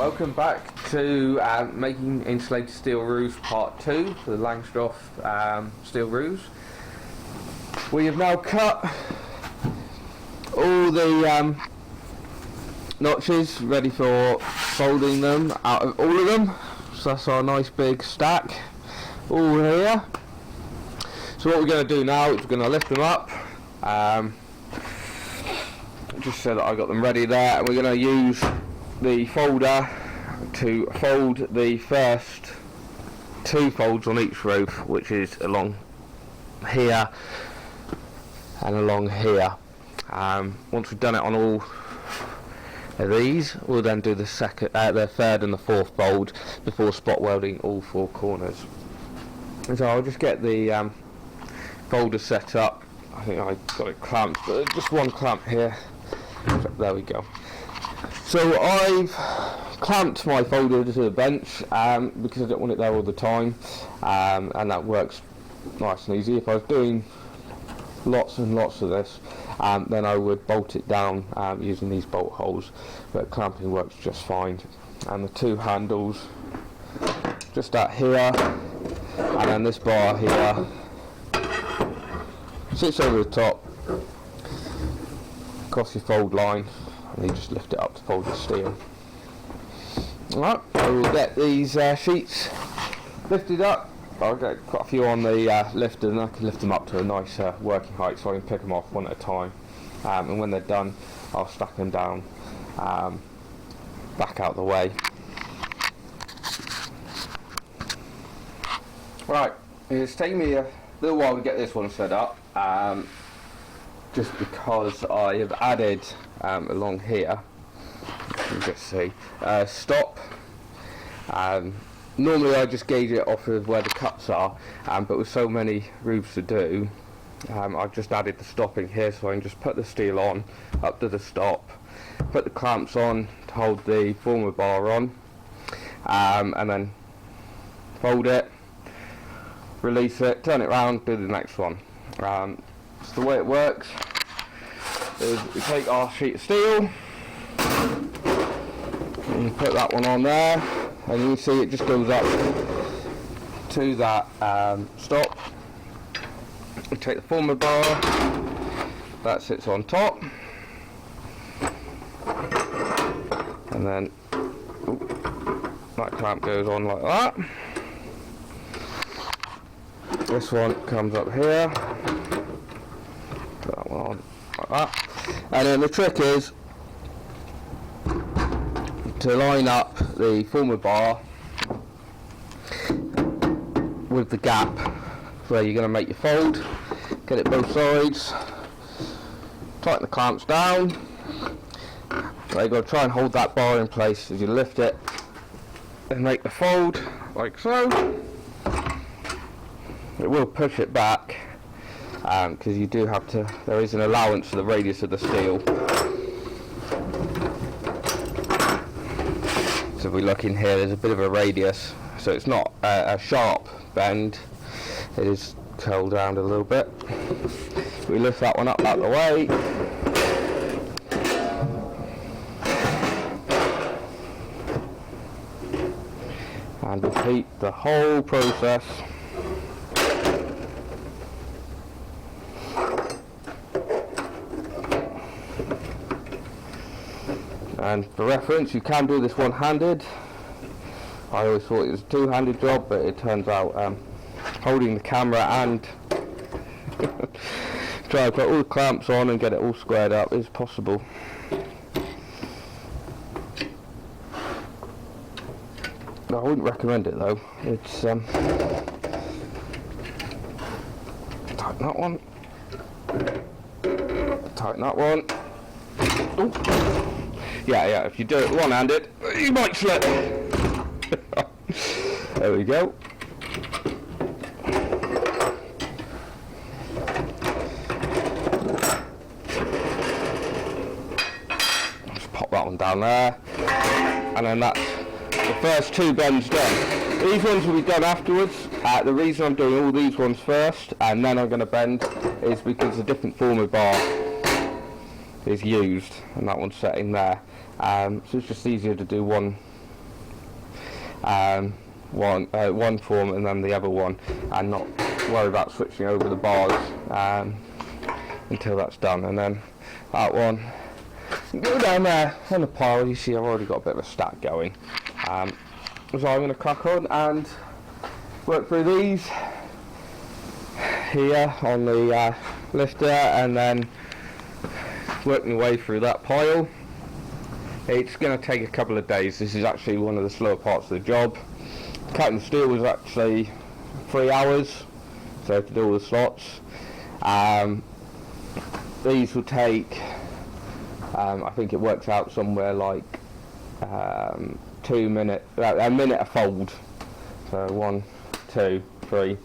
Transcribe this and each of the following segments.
Welcome back to making insulated steel roofs part 2 for the Langstroth steel roofs. We have now cut all the notches ready for folding them out of all of them. So that's our nice big stack all here. So what we're going to do now is we're going to lift them up, just so that I got them ready there, and we're going to use the folder to fold the first 2 folds on each roof, which is along here and along here. Once we've done it on all of these, we'll then do the third and the 4th fold before spot welding all 4 corners. And so I'll just get the folder set up. I think I got it clamped, but just one clamp here. There we go. So I've clamped my folder to the bench because I don't want it there all the time, and that works nice and easy. If I was doing lots and lots of this, then I would bolt it down using these bolt holes, but clamping works just fine. And the 2 handles just out here, and then this bar here sits over the top across your fold line, and you just lift it up to fold the steel. Alright, I will get these sheets lifted up. I'll get quite a few on the lifter, and I can lift them up to a nice working height so I can pick them off one at a time. And when they're done, I'll stack them down back out the way. Right, it's taken me a little while to get this one set up, just because I have added along here, you can just see, stop. Normally I just gauge it off of where the cuts are, but with so many roofs to do, I've just added the stopping here, so I can just put the steel on up to the stop, put the clamps on to hold the former bar on, and then fold it, release it, turn it round, do the next one. So the way it works is we take our sheet of steel and you put that one on there, and you can see it just goes up to that stop. We take the former bar, that sits on top, and then that clamp goes on like that. This one comes up here, put that one on like that, and then the trick is to line up the former bar with the gap where you're going to make your fold. Get it both sides, tighten the clamps down. Now you've got to try and hold that bar in place as you lift it and make the fold like so. It will push it back because you do have to, there is an allowance for the radius of the steel. So if we look in here, there's a bit of a radius, so it's not a sharp bend, it is curled down a little bit. We lift that one up out of the way. And repeat the whole process. And for reference, you can do this one-handed. I always thought it was a 2-handed job, but it turns out holding the camera and try to put all the clamps on and get it all squared up is possible. I wouldn't recommend it though. It's tighten that one, tighten that one. Ooh. Yeah, if you do it one-handed, you might slip. There we go. Just pop that one down there, and then that's the first 2 bends done. These ones will be done afterwards. The reason I'm doing all these ones first and then I'm going to bend is because a different former bar is used, and that one's set in there. So it's just easier to do one one form and then the other one, and not worry about switching over the bars until that's done. And then that one, go down there on the pile. You see I've already got a bit of a stack going, so I'm going to crack on and work through these here on the lifter, and then work my way through that pile. It's going to take a couple of days. This is actually one of the slower parts of the job. Cutting the steel was actually 3 hours, so to do all the slots. These will take, I think it works out somewhere like 2 minutes, a minute a fold. So 1, 2, 3,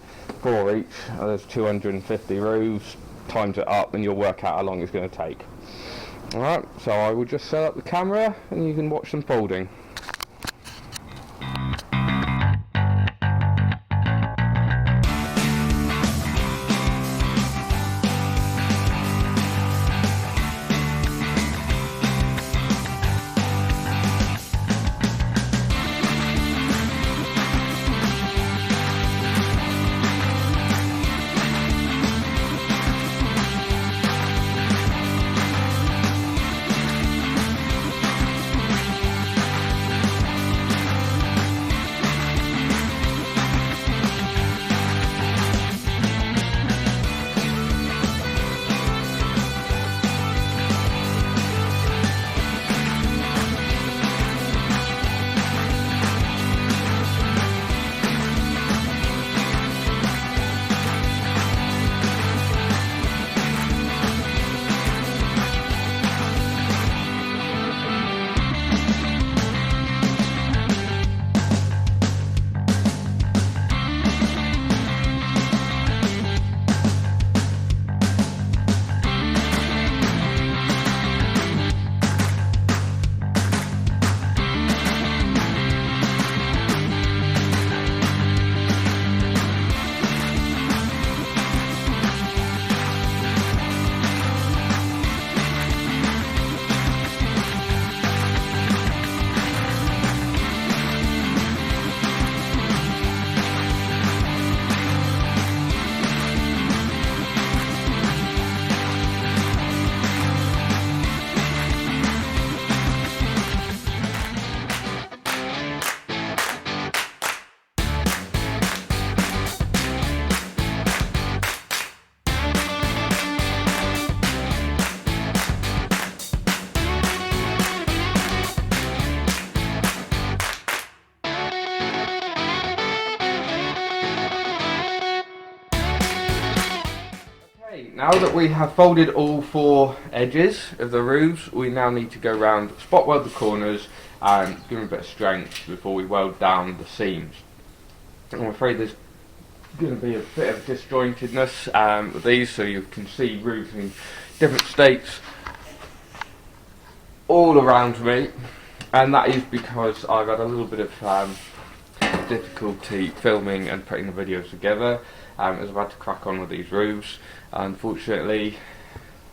4 each. There's 250 roofs. Times it up and you'll work out how long it's going to take. Alright, so I will just set up the camera and you can watch them folding. Now that we have folded all 4 edges of the roofs, we now need to go round, spot weld the corners and give them a bit of strength before we weld down the seams. I'm afraid there's going to be a bit of disjointedness with these, so you can see roofs in different states all around me, and that is because I've had a little bit of difficulty filming and putting the videos together as I've had to crack on with these roofs. Unfortunately,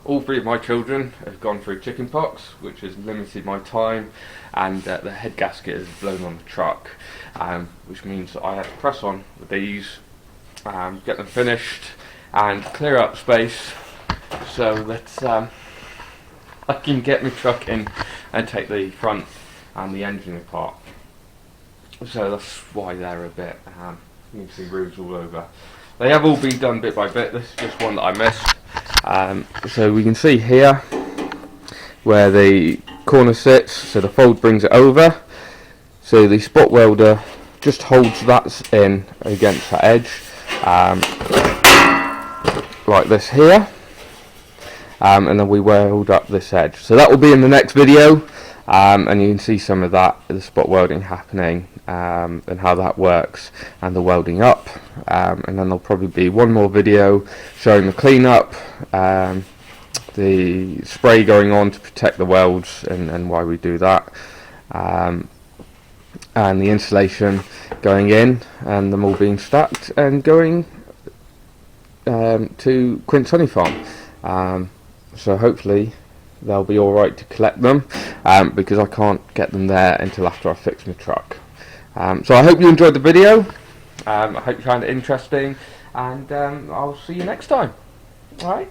all 3 of my children have gone through chickenpox, which has limited my time, and the head gasket has blown on the truck, which means that I had to press on with these, get them finished and clear up space so that I can get my truck in and take the front and the engine apart. So that's why they're a bit, you can see roofs all over. They have all been done bit by bit. This is just one that I missed. So we can see here where the corner sits, so the fold brings it over. So the spot welder just holds that in against that edge, like this here. And then we weld up this edge. So that will be in the next video, and you can see some of that, the spot welding happening, and how that works, and the welding up, and then there'll probably be one more video showing the cleanup, the spray going on to protect the welds and why we do that, and the insulation going in and them all being stacked and going to Quint's Honey Farm. So hopefully they'll be alright to collect them, because I can't get them there until after I fix my truck. So I hope you enjoyed the video. I hope you found it interesting, and I'll see you next time. Alright?